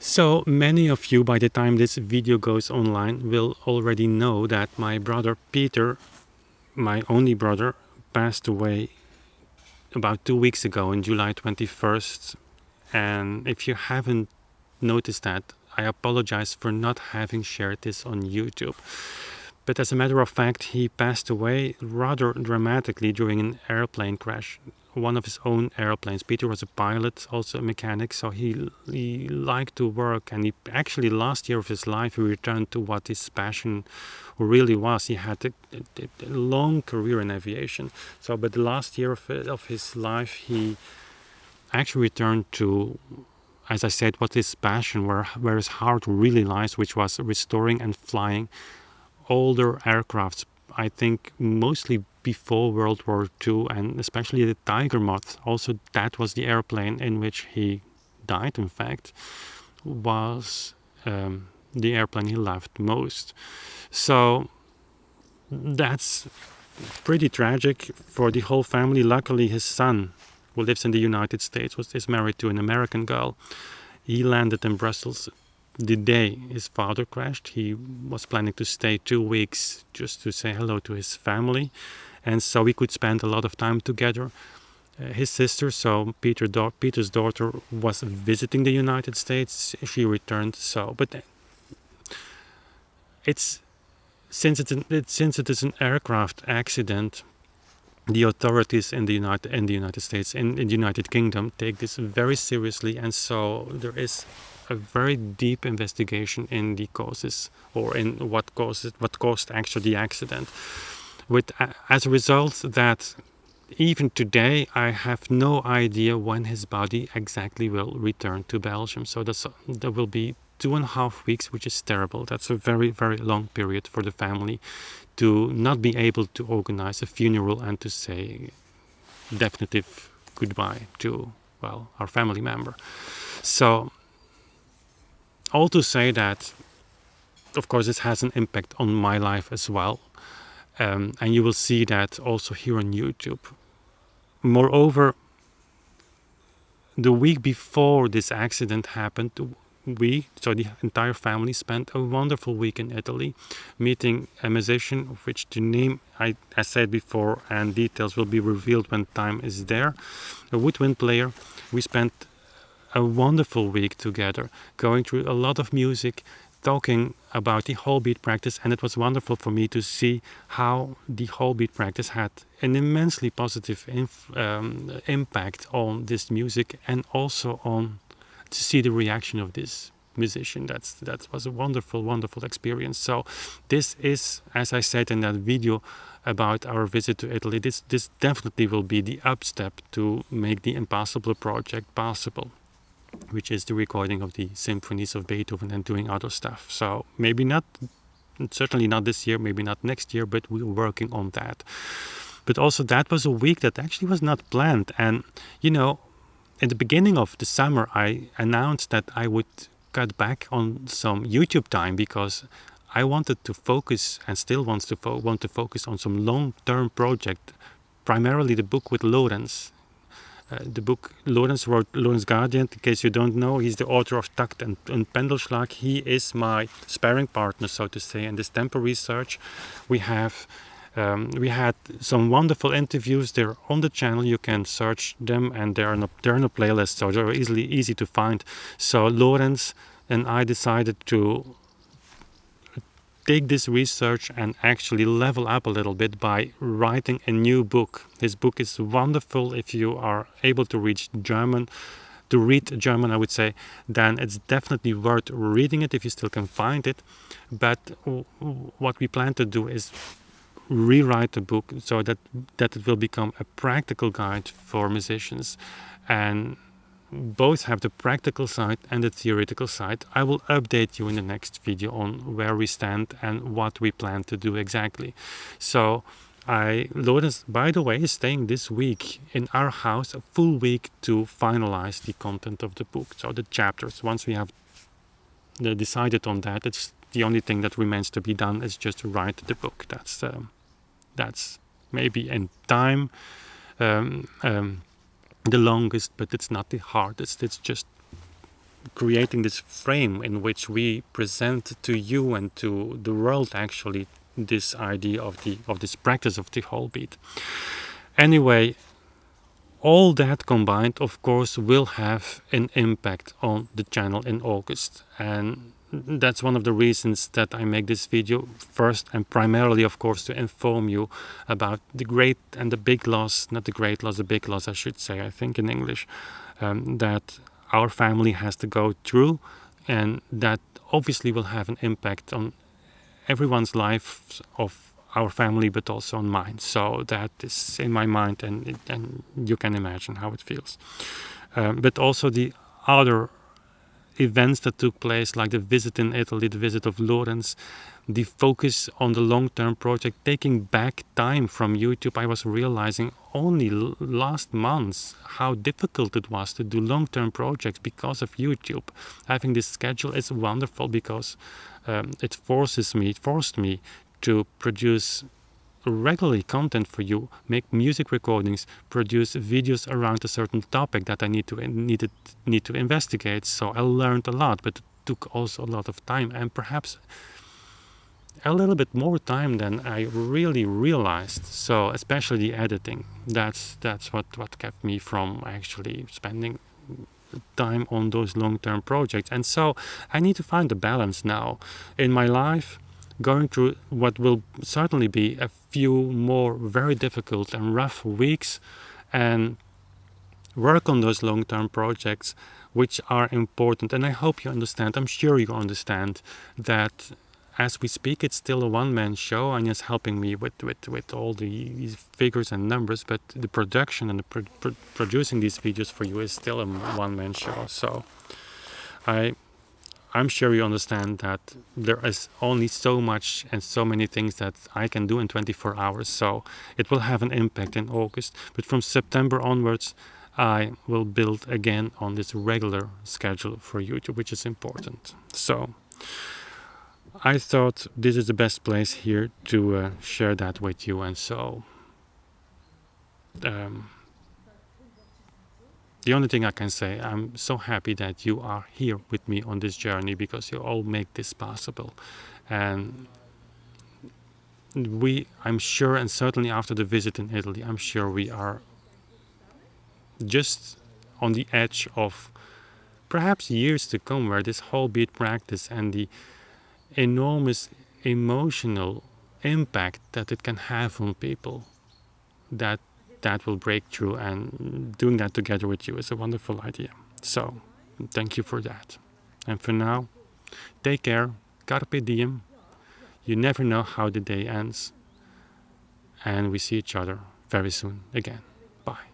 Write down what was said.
So many of you, by the time this video goes online, will already know that my brother Peter, my only brother, passed away about 2 weeks ago on July 21st. And if you haven't noticed that, I apologize for not having shared this on YouTube. But as a matter of fact, he passed away rather dramatically during an airplane crash, one of his own airplanes. Peter was a pilot, also a mechanic, so he liked to work, and he actually last year of his life he returned to what his passion really was. He had a long career in aviation, so but the last year of his life he actually returned to, as I said, what his passion, where his heart really lies, which was restoring and flying older aircrafts. I think mostly before World War II, and especially the Tiger Moth. Also, that was the airplane in which he died. In fact, was the airplane he loved most. So that's pretty tragic for the whole family. Luckily, his son, who lives in the United States, is married to an American girl. He landed in Brussels the day his father crashed. He was planning to stay 2 weeks just to say hello to his family, and so we could spend a lot of time together. His sister, so Peter's daughter, was visiting the United States. She returned. So, but it's since it is an aircraft accident, the authorities in the United States, in the United Kingdom, take this very seriously, and so there is a very deep investigation in the causes, or in what caused actually the accident. With as a result that even today I have no idea when his body exactly will return to Belgium. So there will be 2.5 weeks, which is terrible. That's a very, very long period for the family to not be able to organize a funeral and to say definitive goodbye to, well, our family member. So all to say that, of course, this has an impact on my life as well. And you will see that also here on YouTube. Moreover, the week before this accident happened, so the entire family, spent a wonderful week in Italy, meeting a musician, of which the name I said before, and details will be revealed when time is there, a woodwind player. We spent a wonderful week together, going through a lot of music, talking about the whole beat practice, and it was wonderful for me to see how the whole beat practice had an immensely positive impact on this music, and also on to see the reaction of this musician. That was a wonderful experience. So this is, as I said in that video about our visit to Italy, this definitely will be the up step to make the impossible project possible, which is the recording of the symphonies of Beethoven and doing other stuff. So maybe not, certainly not this year, maybe not next year, but we're working on that. But also that was a week that actually was not planned. And, you know, in the beginning of the summer, I announced that I would cut back on some YouTube time because I wanted to focus, and still want to focus on some long-term project, primarily the book with Lorenz. The book Lorenz wrote, Lorenz Guardian, in case you don't know, he's the author of Takt and Pendelschlag. He is my sparring partner, so to say, in this tempo research. We had some wonderful interviews. They're on the channel. You can search them, and they're in a playlist, so they're easy to find. So Lorenz and I decided to take this research and actually level up a little bit by writing a new book. This book is wonderful. If you are able to read German, I would say, then it's definitely worth reading it if you still can find it. But what we plan to do is rewrite the book so that it will become a practical guide for musicians, and both have the practical side and the theoretical side. I will update you in the next video on where we stand and what we plan to do exactly. So Lorenz, by the way, is staying this week in our house, a full week, to finalize the content of the book, so the chapters. Once we have decided on that, it's the only thing that remains to be done is just to write the book. That's maybe in time the longest, but it's not the hardest. It's just creating this frame in which we present to you and to the world actually this idea of this practice of the whole beat. Anyway, all that combined, of course, will have an impact on the channel in August, and that's one of the reasons that I make this video first and primarily, of course, to inform you about the great and the big loss, not the great loss, the big loss I should say, I think in English, that our family has to go through, and that obviously will have an impact on everyone's life of our family, but also on mine. So that is in my mind, and you can imagine how it feels. But also the other events that took place, like the visit in Italy, the visit of Lorenz, the focus on the long-term project, taking back time from YouTube. I was realizing only last month how difficult it was to do long-term projects because of YouTube. Having this schedule is wonderful because it forced me to produce regularly content for you, make music recordings, produce videos around a certain topic that I need to investigate. So I learned a lot, but it took also a lot of time, and perhaps a little bit more time than I really realized. So especially the editing, that's what kept me from actually spending time on those long-term projects. And so I need to find a balance now in my life, going through what will certainly be a few more very difficult and rough weeks, and work on those long-term projects which are important. And I hope you understand, I'm sure you understand, that as we speak it's still a one-man show, and it's helping me with all these figures and numbers, but the production and the producing these videos for you is still a one-man show. So I'm sure you understand that there is only so much and so many things that I can do in 24 hours. So it will have an impact in August. But from September onwards, I will build again on this regular schedule for YouTube, which is important. So I thought this is the best place here to share that with you. And so the only thing I can say, I'm so happy that you are here with me on this journey, because you all make this possible. And I'm sure, and certainly after the visit in Italy, I'm sure we are just on the edge of perhaps years to come, where this whole beat practice and the enormous emotional impact that it can have on people, that will break through, and doing that together with you is a wonderful idea. So thank you for that. And for now, take care, carpe diem. You never know how the day ends, and we see each other very soon again. Bye.